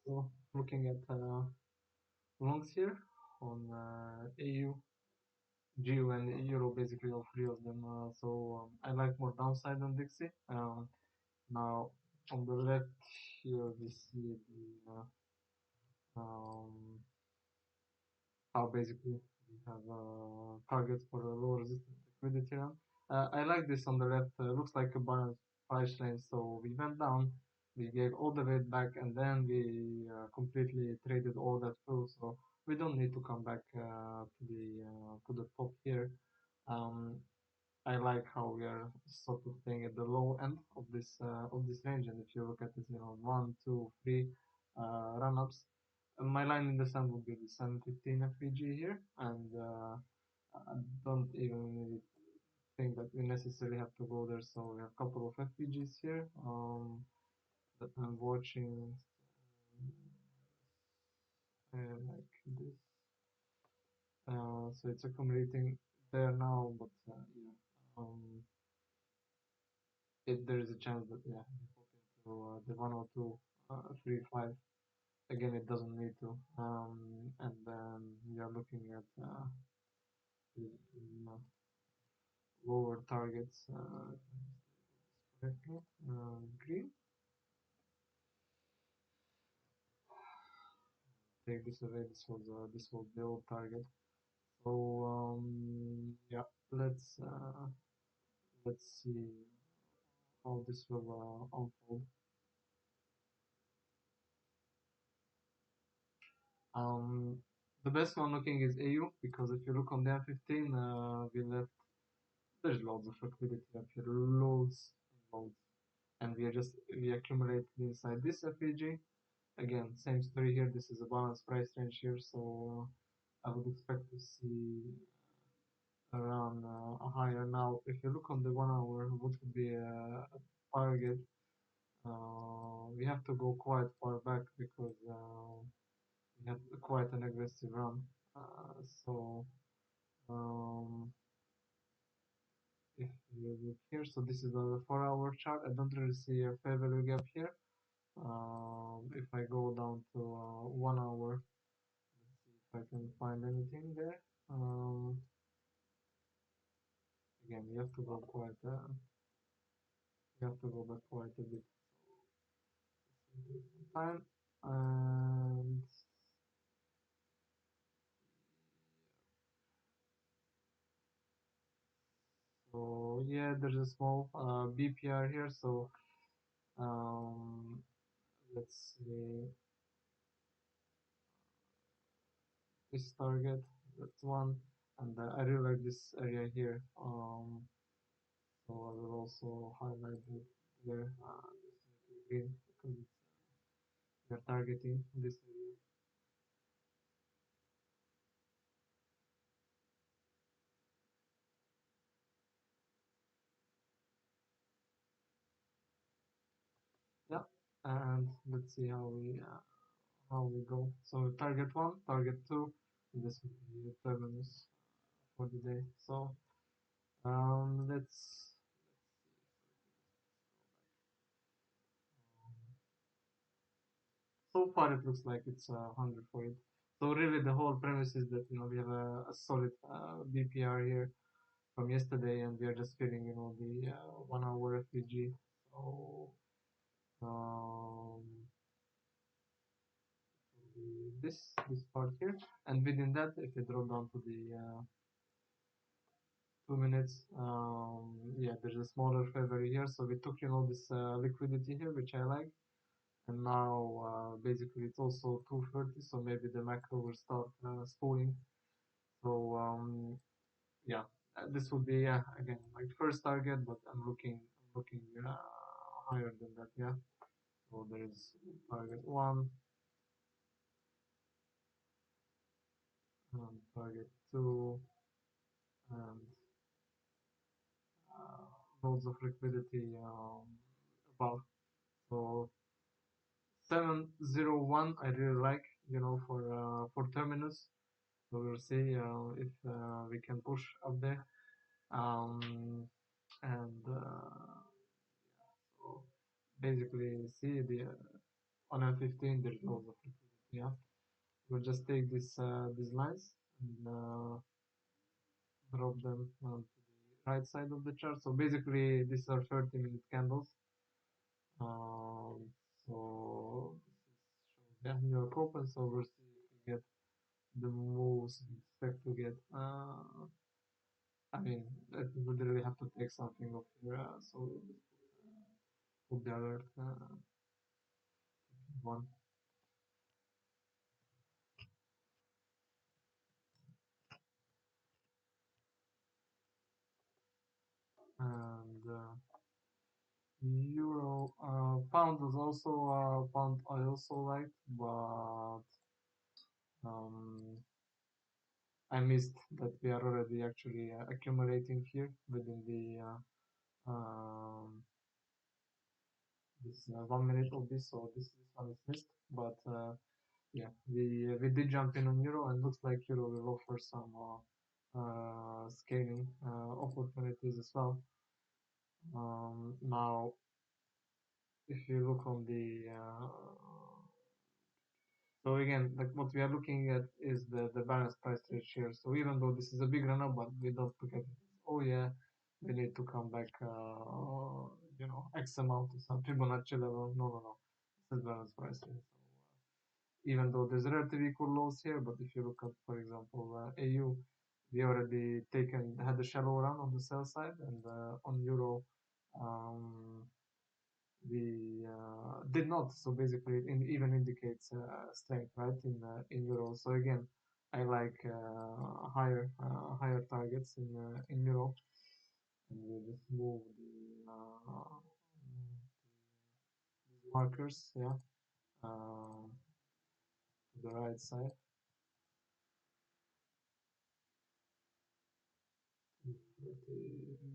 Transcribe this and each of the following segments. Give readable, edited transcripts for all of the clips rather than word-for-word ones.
So looking at longs here on AU, GU, and Euro, basically all three of them. I like more downside than Dixie. Now on the left here we see the how basically we have targets for a low resistance liquidity run. I like this on the left. Looks like a balanced price range. So we went down, we gave all the weight back, and then we completely traded all that through. So we don't need to come back to the top here. Um, I like how we are sort of staying at the low end of this range. And if you look at this, one, two, three run ups, my line in the sand would be the 715 FPG here, and I don't even really think that we necessarily have to go there. So we have a couple of FPGs here that I'm watching, like this. So it's accumulating there now, but yeah. If there is a chance that yeah, we pop into the 102 35 again, it doesn't need to. And then we are looking at the lower targets correctly. Green. Take this away. This was the old target. So yeah, let's see how this will unfold. Um, the best one looking is AU because if you look on the M15, we left there's loads of liquidity up here, loads and loads, and we accumulate inside this FPG. Again, same story here. This is a balanced price range here, so I would expect to see around a higher. Now, if you look on the 1 hour, what would be a target? We have to go quite far back because we had quite an aggressive run. So um, if you look here, so this is the 4 hour chart. I don't really see a fair value gap here. If I go down to 1 hour, let's see if I can find anything there. Again, you have to go back quite a bit. Time and so yeah, there's a small BPR here. So um, let's see this target. That's one, and I really like this area here. So I will also highlight it there. Just make it green because we are targeting this area. Yeah, and let's see how we go. So target one, target two. This will be the terminus for the day. So let's so far it looks like it's 100 for it. So really the whole premise is that we have a solid BPR here from yesterday, and we are just filling the 1 hour FPG. So um, this part here, and within that, if you drop down to the 2 minutes, yeah, there's a smaller favor here. So we took this liquidity here, which I like, and now basically it's also 230, so maybe the macro will start spooling. So yeah, this would be again my first target, but I'm looking higher than that. Yeah, so there is target one, target two, and uh, loads of liquidity above. So 701 I really like, for terminus. So we'll see if we can push up there. Um, and so basically see the on M15 there's loads of liquidity. Yeah, we'll just take these lines and drop them to the right side of the chart. So basically, these are 30-minute candles. Um, so this is shows, yeah, New York open. So we'll see if we get the moves we expect to get. I mean, we would really have to take something off here. So we'll just put the alert one, and euro, pound was also pound. I also liked, but um, I missed that we are already actually accumulating here within the this 1 minute of this, so this one is missed. But yeah, we did jump in on euro, and looks like euro will offer some scaling opportunities as well. Now, if you look on the so again, like what we are looking at is the balance price trade share. So even though this is a big run up, but we don't look at it. Oh yeah, we need to come back, X amount to some Fibonacci level. No, no, no. This is balance price trade. So even though there's relatively equal lows here, but if you look at, for example, AU, we already had a shallow run on the sell side, and on euro, um, we did not. So basically, it even indicates strength, right, in euro. So again, I like higher targets in euro, and we just move these markers, yeah, to the right side. Let's say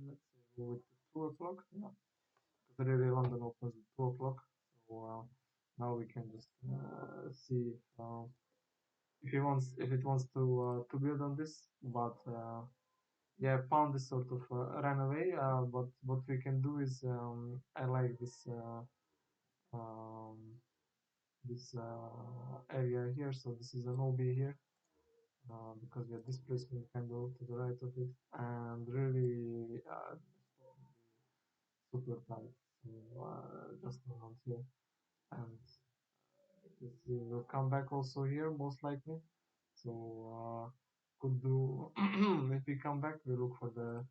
move it to 2 o'clock. Yeah, because really London opens at 2 o'clock. So now we can just see if it wants to build on this. But yeah, pound is sort of ran away. But what we can do is I like um, this area here. So this is an OB here. Because we have displacement candle to the right of it, and really super tight. So just around here, and this will come back also here most likely. So could do if we come back, we look for the,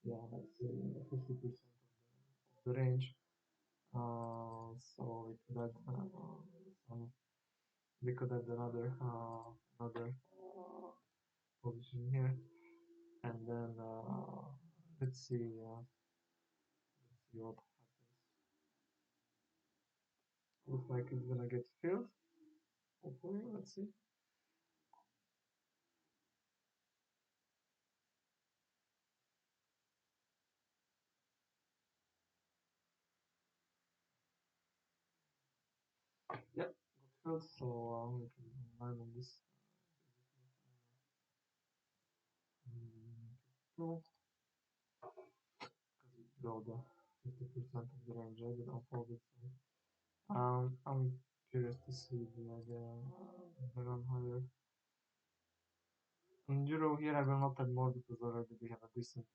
yeah, let's say 50% of the range. So some we could add another position here, and then let's see what happens. Looks like it's gonna get filled. Hopefully, let's see. Yep, got filled. So we can land on this. Because it's below the 50% of the range. I did unfold it. So I'm curious to see the run higher. In euro here, I will not add more because already we have a decent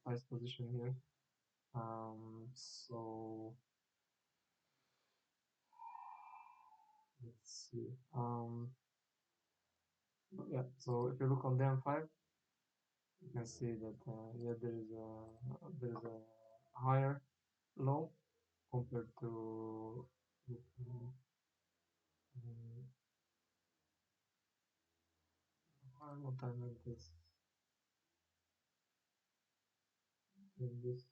size position here. So let's see. Yeah. So if you look on the M5, you can see that yeah, there is a higher low compared to what I meant is in this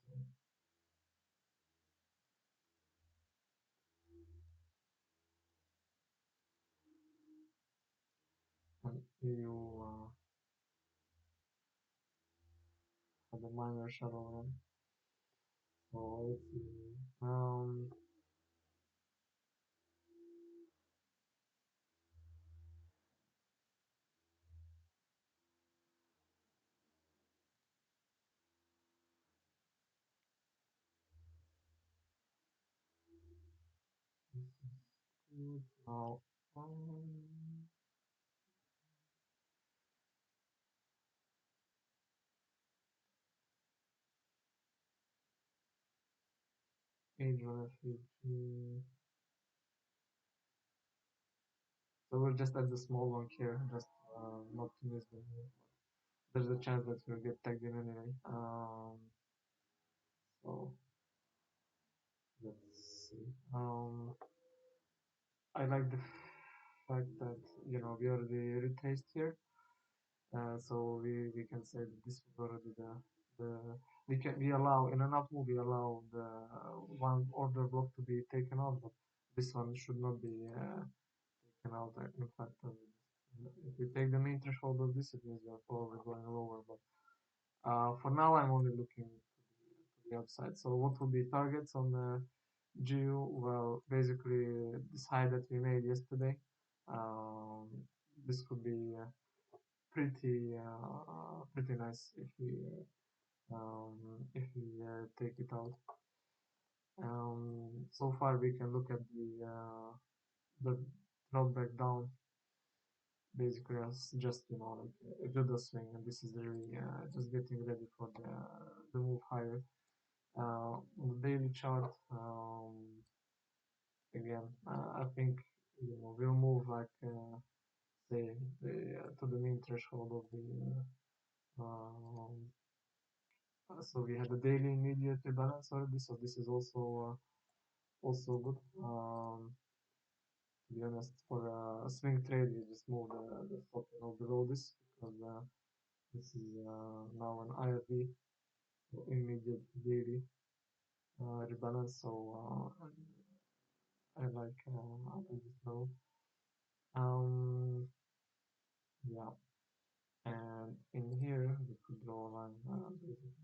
and you had a minor shadow run. So let's see. good. Now, um, age refugee. So we'll just add the small one here, just not to miss them. There's a chance that we'll get tagged in anyway. So let's see. I like the fact that we already retraced here, so we can say that this was already the we allow in an out move we allow the one order block to be taken out, but this one should not be taken out. In fact, if we take the main threshold of this, it means we are probably going lower. But for now, I'm only looking to the upside. So what will be targets on the GU? Well, basically this high that we made yesterday. Um, this could be pretty nice if we take it out. So far we can look at the drop back down basically as just like a judo swing, and this is really just getting ready for the move higher. On the daily chart, again, I think we'll move like say to the mean threshold of the so we had the daily immediate rebalance already, so this is also good. To be honest, for a swing trade, you just move the stop below this because this is now an IRV, so immediate daily rebalance. So I like this level. Um, yeah, and in here we could draw a line. Basically,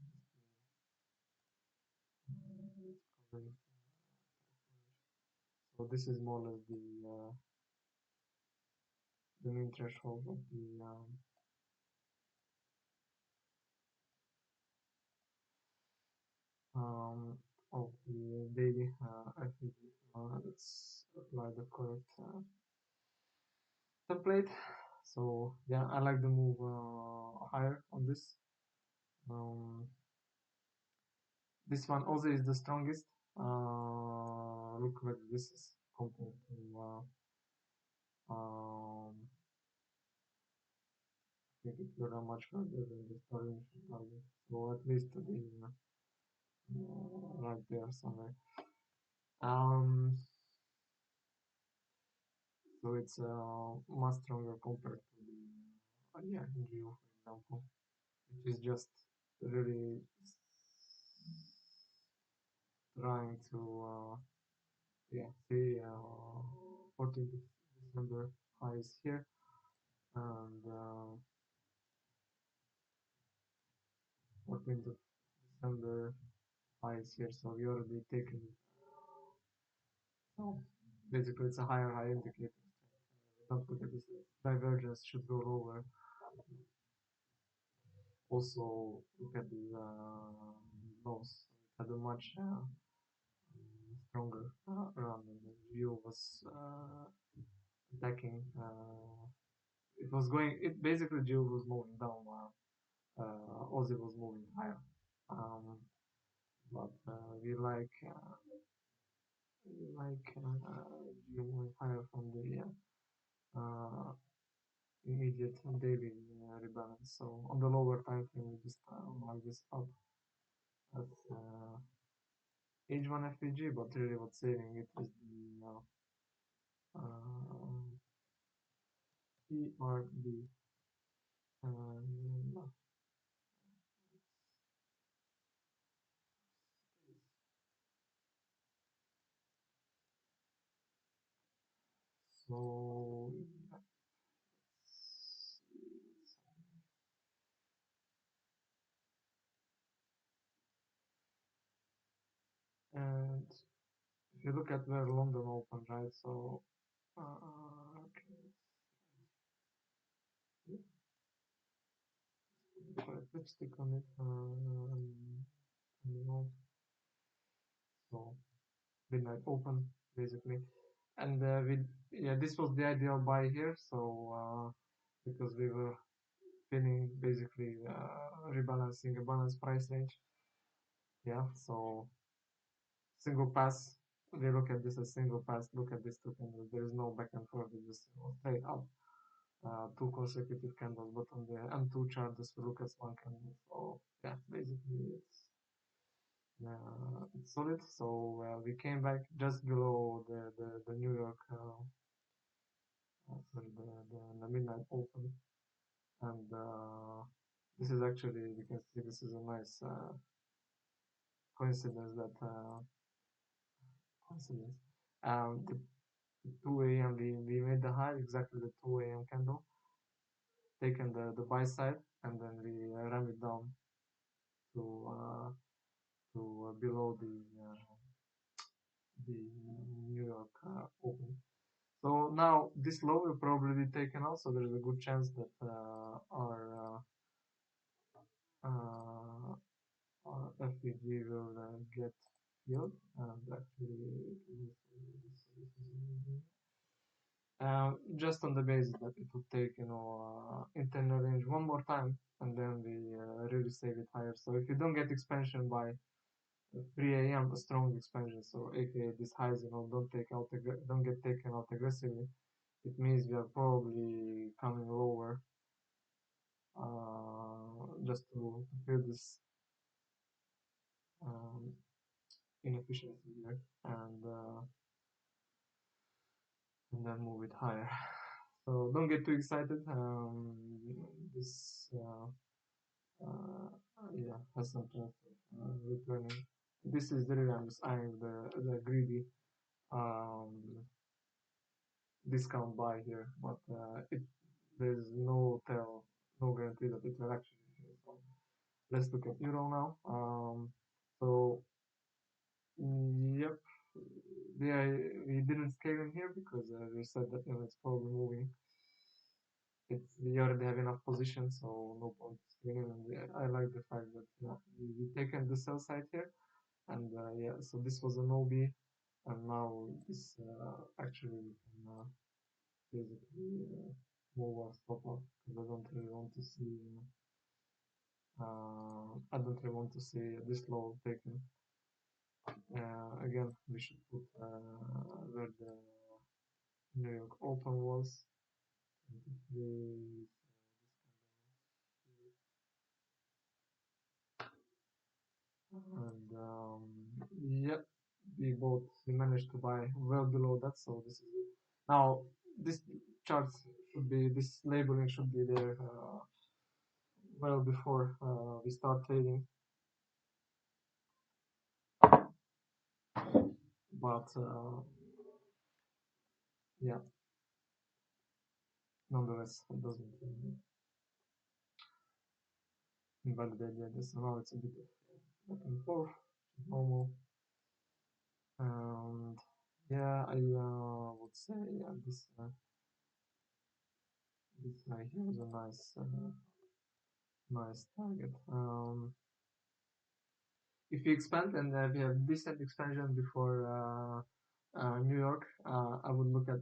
it's covering. So this is more or less the mean threshold um, of the daily FEG. Let's apply the correct template. So yeah, I like the move higher on this. This one also is the strongest. Look where this is compared to I think it's very much further than the starting target. So at least the right there somewhere. Um, so it's much stronger compared to the yeah, Geo, for example, which is just really trying to yeah, see 14th of December highs here, and 14th of December highs here, so we already taken so basically it's a higher high indicator. Don't forget this divergence should go lower. Also look at the lows. It had a much stronger run, and the Geo was attacking. It was going. It basically Geo was moving down while Aussie was moving higher. Um, but we like Geo moving higher from the immediate daily rebalance. So on the lower time frame, we just mark this up as H1 FPG, but really what's saving it is the PRD. Um, so yeah, and if you look at where London opened, right? So okay, let's stick on it. You know, so midnight open basically. and we yeah, this was the ideal buy here. So because we were feeling basically rebalancing a balanced price range. Yeah, so single pass. We look at this as single pass. Look at this two candles. There is no back and forth. It's just straight up. Two consecutive candles, but on the M2 chart, just look at one candle. So yeah, basically it's solid. So we came back just below the New York, sorry, the midnight open, and this is actually, you can see this is a nice coincidence that coincidence. The 2 a.m. we made the high exactly the 2 a.m. candle, taken the buy side, and then we ran it down to below the New York open. So now this low will probably be taken out. So there's a good chance that uh, our FPG will get filled, and actually just on the basis that it would take, internal range one more time, and then we really save it higher. So if you don't get expansion by 3 a.m., a strong expansion, so aka these highs, don't get taken out aggressively, it means we are probably coming lower, just to fill this um, inefficiency here, and then move it higher. So don't get too excited. This uh, yeah, has some chance of returning. This is really, I'm just eyeing the greedy um, discount buy here, but there's no guarantee that it will actually. So let's look at euro now. So yep, we didn't scale in here because we said that it's probably moving. We already have enough position, so no point scaling. And I like the fact that we taken the sell side here, and yeah, so this was an OB, and now this actually we can basically move our stop up because I don't really want to see. I don't really want to see this low taken. Again, we should put where the New York Open was. 23, and yep, we managed to buy well below that. So this is it. Now this chart should be, this labeling should be there well before we start trading, but yeah, nonetheless it doesn't invalidate the idea. So now it's a bit of back and forth, normal. And yeah, I would say this guy here is a nice target. If we expand and we have decent expansion before New York, I would look at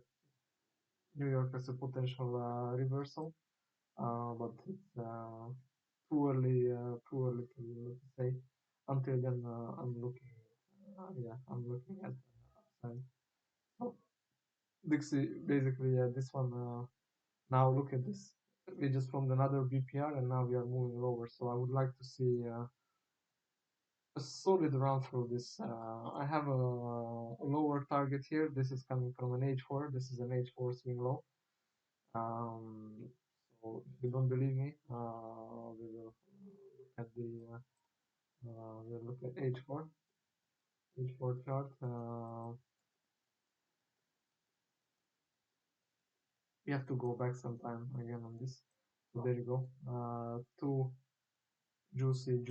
New York as a potential reversal, but it's too early to say. Until then, I'm looking at upside. So Dixie, basically, this one. Now look at this. We just formed another BPR, and now we are moving lower. So I would like to see a solid run through this. I have a lower target here. This is coming from an H4. This is an H4 swing low. So if you don't believe me, we will look at we'll look at H4 chart. We have to go back some time again on this. So there you go. Two juicy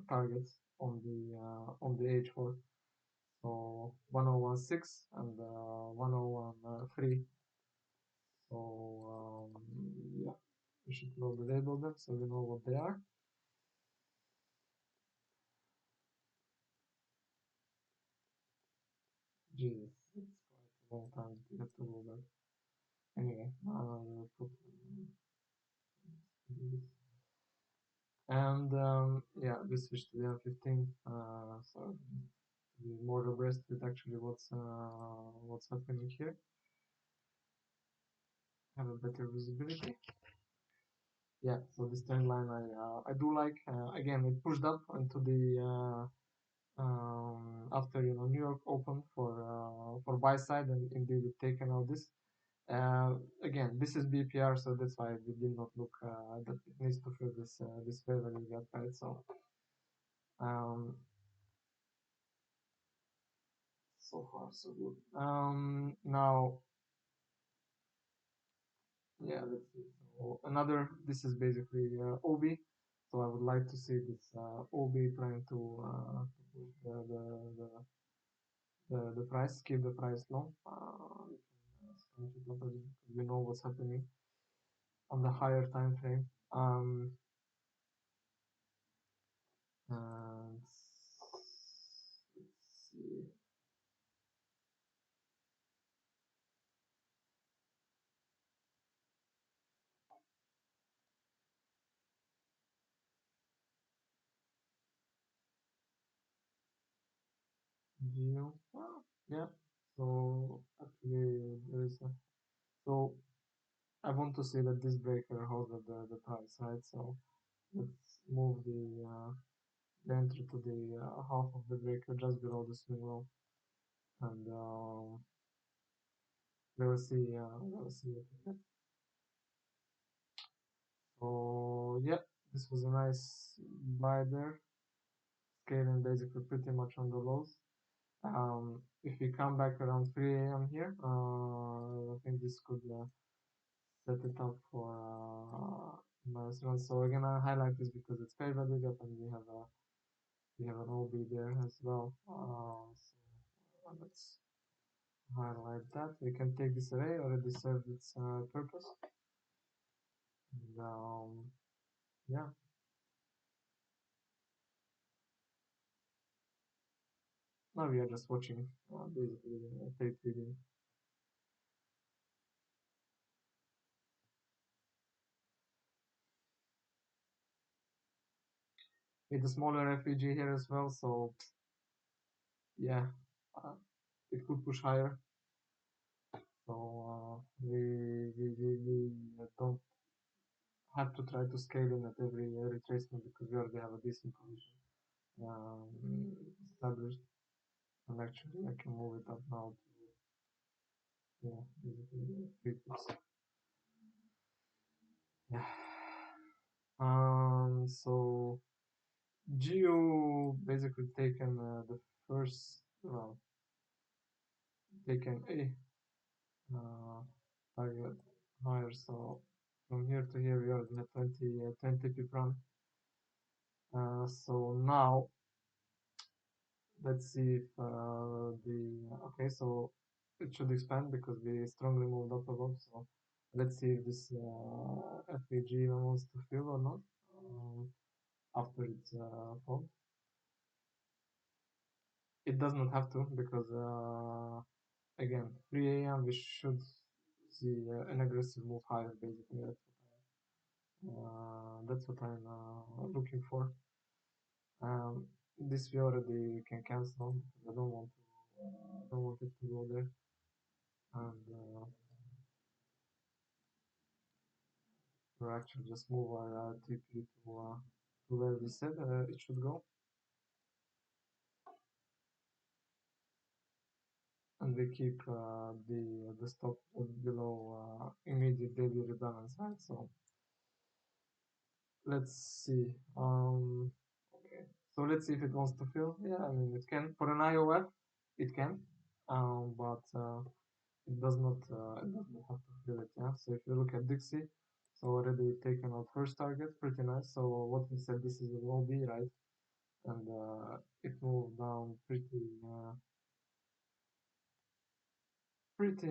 targets on the H4. So 1016 and 1013. So yeah, we should probably label them so we know what they are. Jesus, it's long time to get to go back. Anyway, put this. And yeah, we switched to the M15, so to be more abreast with actually what's happening here. Have a better visibility. Yeah, so this trend line I do like. Again, it pushed up into the after New York opened for buy side, and indeed it taken out this. Again, this is BPR, so that's why we did not look that it needs to fill this fair value gap, right? So um, so far so good. Now, yeah, let's see. So another, this is basically OB. So I would like to see this OB trying to push the price, keep the price low. We know what's happening on the higher time frame. And let's see. Geo. Yeah. So actually there is a, so I want to see that this breaker holds the price, right? So let's move the entry to the half of the breaker just below the swing low, and we'll see what we get. So yeah, this was a nice buy there, scaling basically pretty much on the lows. If we come back around 3 a.m. here, I think this could set it up for nice run. So again, I highlight this because it's fair value gap, and we have an OB there as well. So let's highlight that. We can take this away, already served its purpose. And, yeah, now we are just watching basically tape reading. With a smaller FEG here as well, so yeah, uh, it could push higher. So we don't have to try to scale in at every retracement because we already have a decent position established. And actually, I can move it up now to yeah, basically 3 pips. Yeah. So Geo basically taken the first, well, taken a target higher. So from here to here, we already have 20 pip run. So now let's see if okay, so it should expand because we strongly moved up above. So let's see if this FVG wants to fill or not after it's formed. It does not have to because again 3 a.m. we should see an aggressive move higher. Basically, that's what I'm looking for. This we already can cancel because I don't want it to go there. And we'll actually just move our TP to where we said it should go. And we keep the stop below immediate daily rebalance, right? So let's see. Okay. So let's see if it wants to fill. Yeah, I mean it can. For an IOF, it can. But it does not have to fill it. Yeah. So if you look at Dixie, so already taken out first target, pretty nice. So what we said, this is a low B, right? And it moved down pretty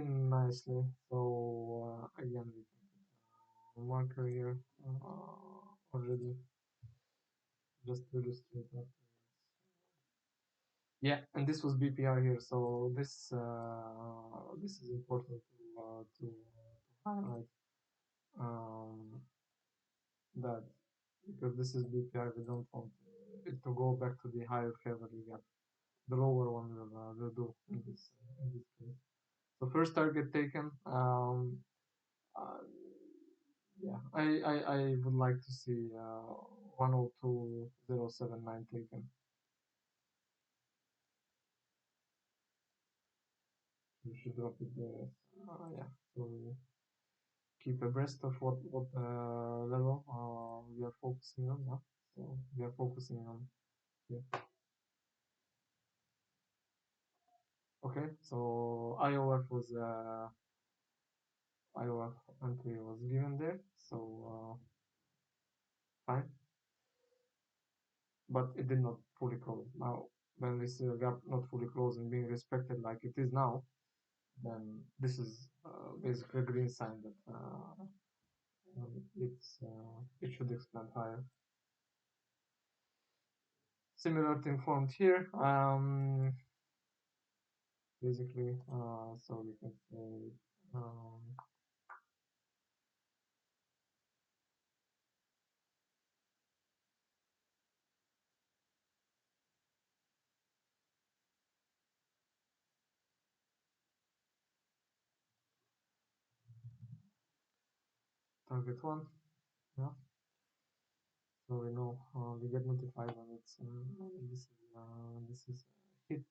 nicely. So again, we can put a marker here already just to illustrate that. Yeah, and this was BPR here, so this is important to highlight that because this is BPR, we don't want it to go back to the higher favorable gap. The lower one will do in this case. So first target taken. Uh, yeah, I would like to see 102.079 taken. You should drop it there. Yeah, so keep abreast of what level we are focusing on. Yeah, so we are focusing on here. Okay, so IOF entry was given there, so fine, but it did not fully close. Now, when we see a gap not fully closed and being respected like it is now, then this is basically a green sign that it should expand higher. Similar thing formed here. Basically, so we can say target one. Yeah, so we know we get notified when it's this is hit.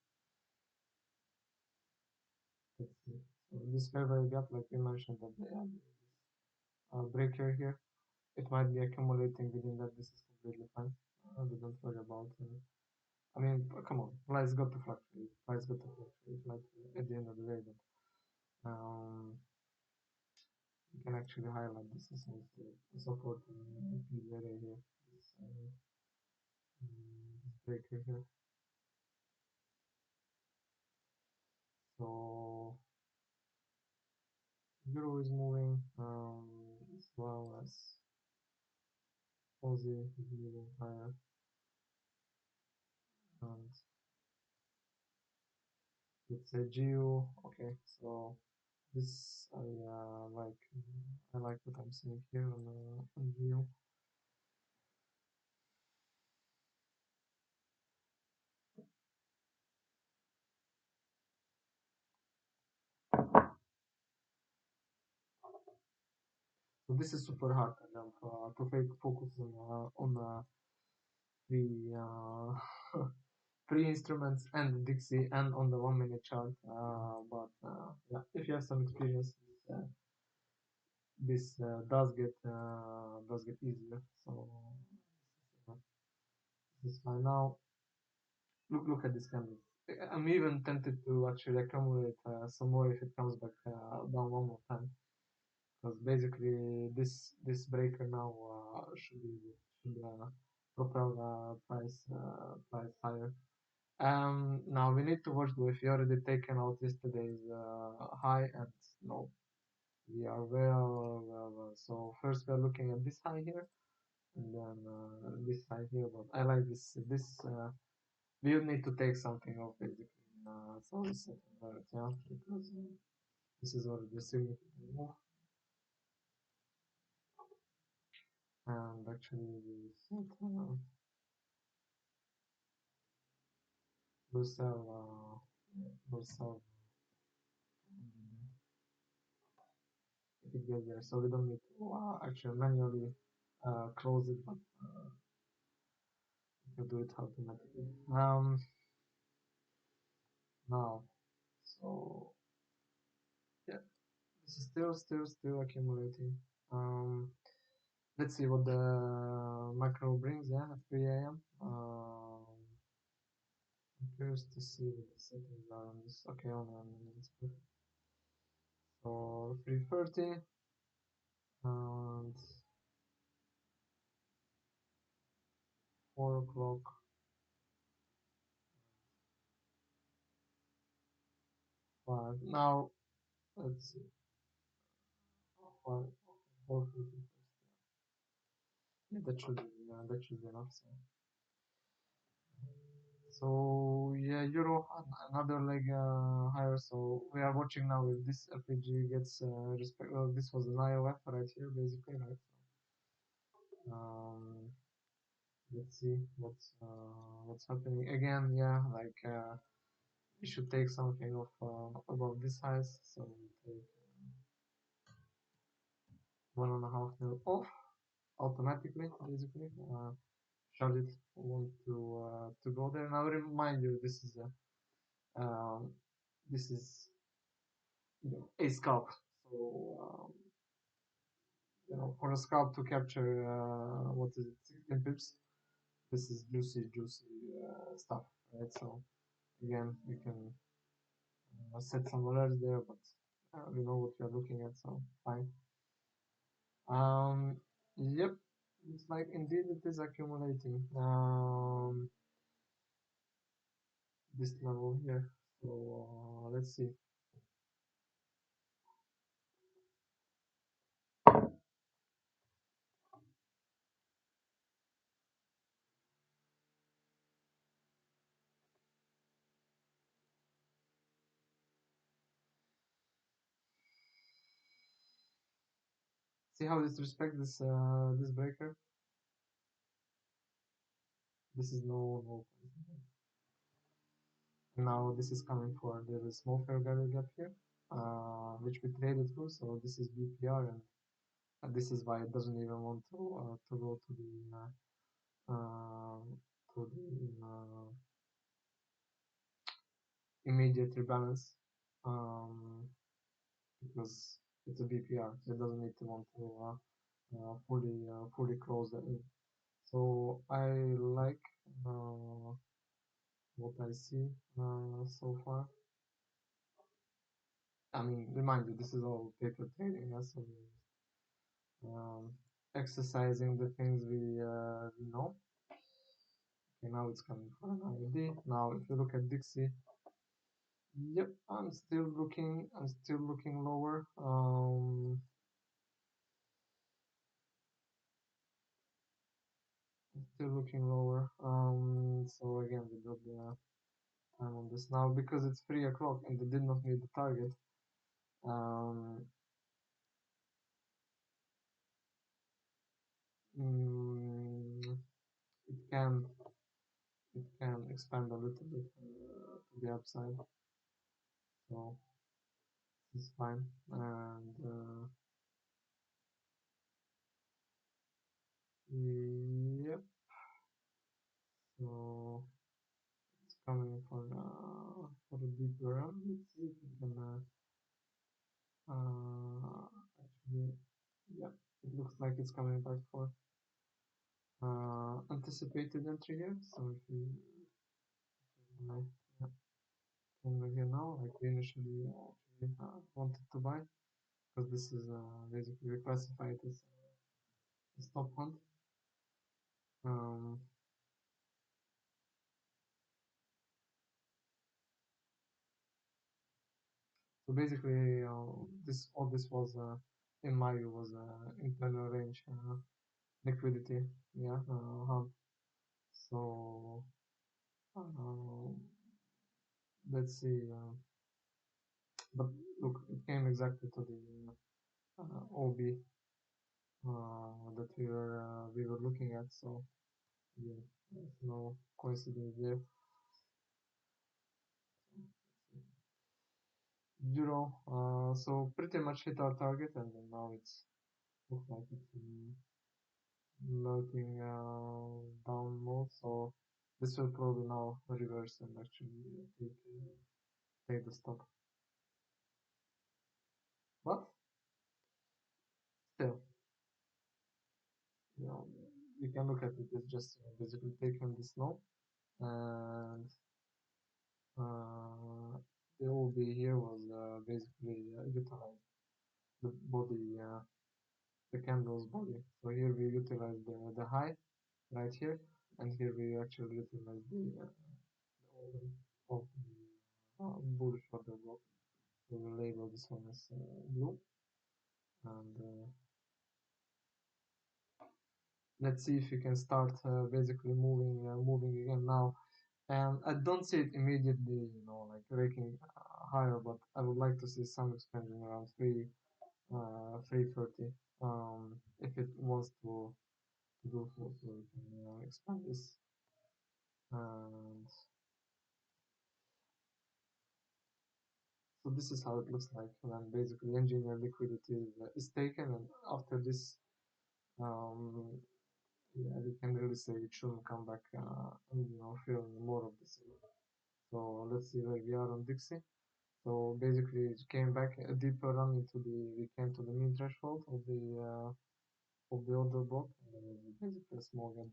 Let's see. So this favorable gap, like we mentioned, that they have this breaker here. It might be accumulating within that. This is completely fine. We don't worry about. I mean, come on, price got to fluctuate. Price got to fluctuate. Like at the end of the day, but you can actually highlight this as a support area here. This breaker here. So euro is moving as well as Aussie is moving higher, and let's say GU. Okay, so this I like what I'm seeing here on GU. So this is super hard to focus on the three instruments and Dixie and on the 1 minute chart. But yeah, if you have some experience, this does get easier. So this is fine. Now look at this candle. I'm even tempted to actually accumulate some more if it comes back down one more time, because basically this breaker now should propel price higher. Now we need to watch though if you already taken out yesterday's high, and no, we are well. So first we are looking at this high here, and then this high here. But I like this. We will need to take something off basically. So it's yeah, because this is already a significant move, and actually we set we'll sell we'll sell if it gets there. So we don't need to actually manually close it, but we can do it automatically. Now, so yeah, this is still accumulating. Um, let's see what the macro brings. Yeah, at 3 a.m. I'm curious to see what the settings are on this. Okay, only on minutes. So 3:30 and 4 o'clock. 5. Now let's see. 5, 4:50. Yeah, that should be enough. So. So yeah, euro another leg higher. So we are watching now if this FPG gets respect. Well, this was an IOF right here, basically, right? Um, let's see what's happening again. Yeah, like we should take something of above this size. So we take 1.5 mil off automatically, basically. Charlotte want to go there. Now remind you, this is a scalp. So for a scalp to capture what is it, 16 pips, this is juicy stuff, right? So again, you can set some alerts there, but we know what you're looking at, so fine. Yep, it's like indeed it is accumulating. This level here. So let's see. See how this respect this breaker. This is no. Now this is coming for the small fair value gap here, which we traded through. So this is BPR, and this is why it doesn't even want to go to the immediate rebalance, because it's a BPR, so it doesn't need to want to fully close that in. So I like what I see so far. I mean, remind you, this is all paper trading, yeah, so exercising the things we know. Okay, now it's coming for an IOD. Now, if you look at Dixie, yep, I'm still looking lower. Still looking lower. So again, we got the time on this now because it's 3 o'clock and they did not meet the target. Um, mm, it can expand a little bit to the upside, so it's fine. And yep, so it's coming for a deeper run. Let's see if we can actually, yeah, it looks like it's coming back for anticipated entry here. So if you like, yeah, over here now, like we initially actually wanted to buy, because this is basically classified as a stop hunt. Um, so basically, this was in my view was internal range liquidity, yeah, hunt. So uh, let's see. But look, it came exactly to the OB that we were looking at. So yeah, there's no coincidence there. Euro, so pretty much hit our target, and then now it's looks like it's melting down more. So this will probably now reverse and actually take the stop. But still, you know, you can look at it as just basically taking the snow, and the OB here was basically utilized the body, the candle's body. So here we utilize the high right here, and here we actually utilize the open of the bullish order block. So we'll label this one as blue, and let's see if we can start basically moving again now. And I don't see it immediately, like breaking higher, but I would like to see some expansion around 330. If it wants to do so, so we can expand this. And so this is how it looks like when basically engineer liquidity is taken, and after this, um, yeah, we can really say it shouldn't come back and fill more of this. So let's see where we are on Dixie. So basically, it came back a deeper run into we came to the mean threshold of the order block, and basically a small gap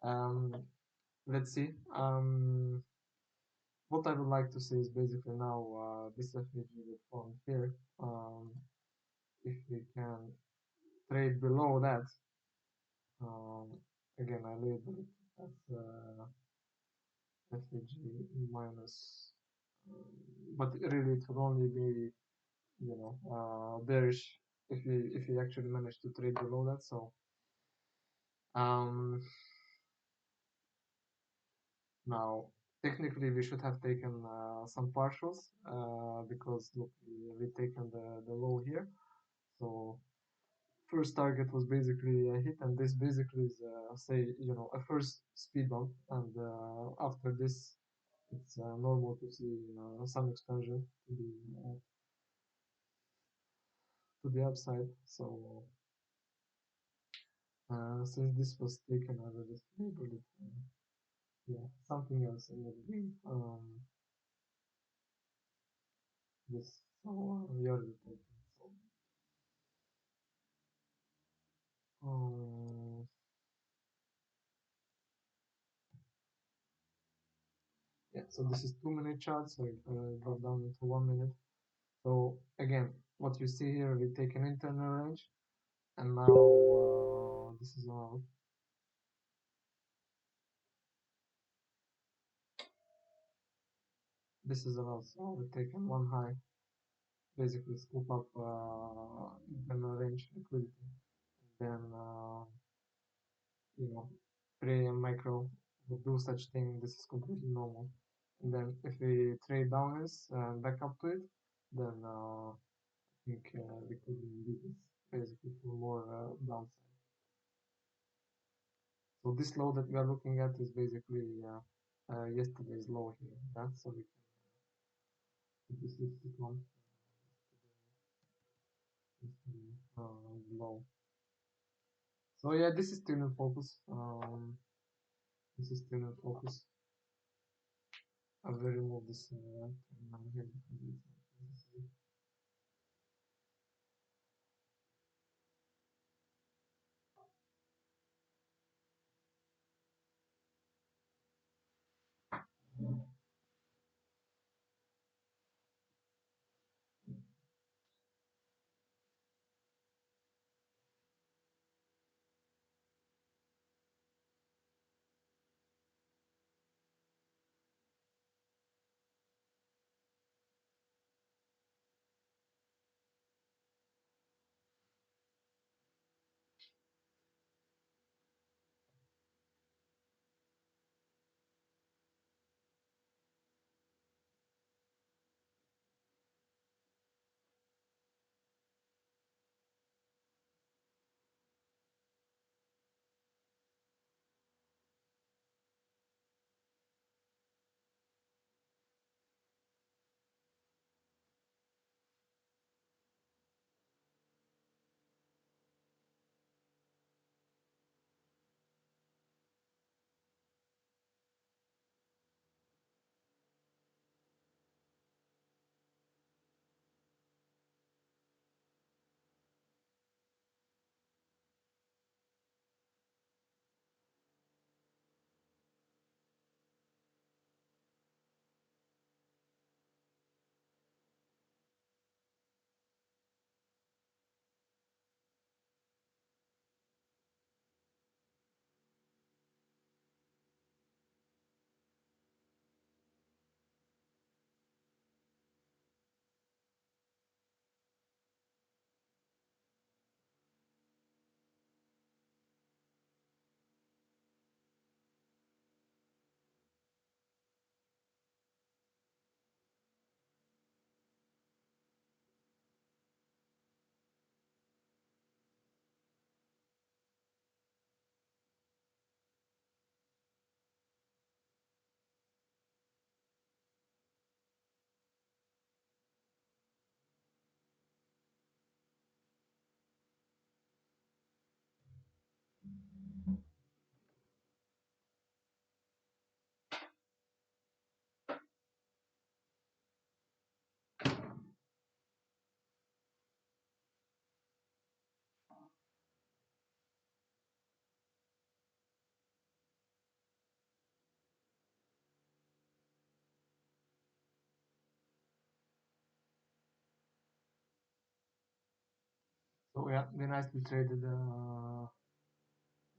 there. Let's see. What I would like to see is basically now this FVG that formed here. If we can trade below that, um, again I label it as FVG minus, but really it will only be bearish if we actually manage to trade below that. So um, now technically we should have taken some partials because look, we taken the low here. So first target was basically a hit, and this basically is say a first speed bump, and after this it's normal to see some expansion to the upside. So since this was taken, I will just label it yeah, something else in the green. This, so we already taken. So um, yeah, so this is 2 minute chart. So if I drop down into 1 minute. So again, what you see here, we take an internal range, and now this is allowed. This is allowed. So we take one high, basically scoop up internal range liquidity, then you know, pre and micro would do such thing. This is completely normal. And then if we trade downwards and back up to it, then I think we could do this basically for more downside. So this low that we are looking at is basically yesterday's low here. Yeah? So we can this is the one low. So yeah, this is still in focus. This is still in focus. I will remove this here. So yeah, we nicely traded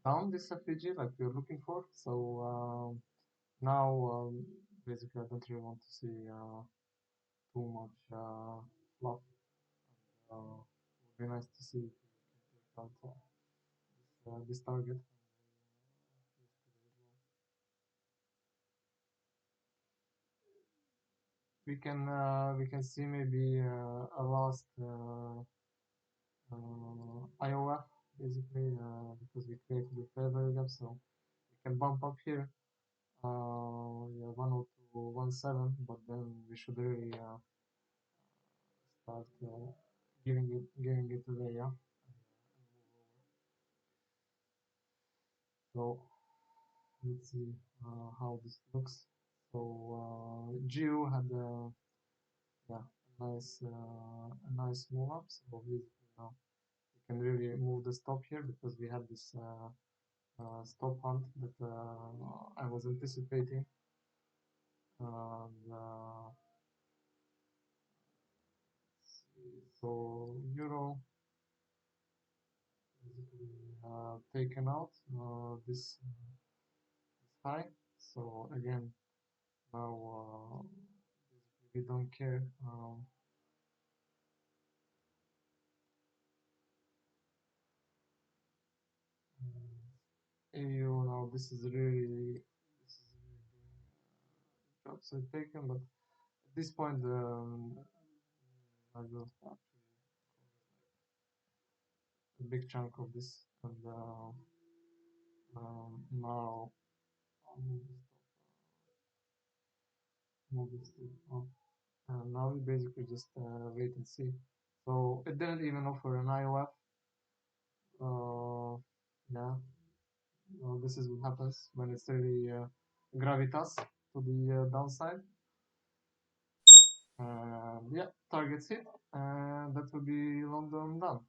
down this FPG like we are looking for. So now basically I don't really want to see too much fluff. Would be nice to see if we can take out this target. We can see maybe a last IOF basically because we created the fair gap, so we can bump up here. Yeah, 102.17, but then we should really start giving it away, yeah. So let's see how this looks. So Geo had yeah, a nice move up. So basically now we can really move the stop here because we had this stop hunt that I was anticipating. And, so euro basically taken out this high. So again, now basically we don't care. AU now this is really doing jobs are taken, but at this point I will actually a big chunk of this and now I'll move this up. And now we basically just wait and see. So it didn't even offer an IOF. Yeah, well, this is what happens when it's really gravitas to the downside. Yeah, targets hit, and that will be London done.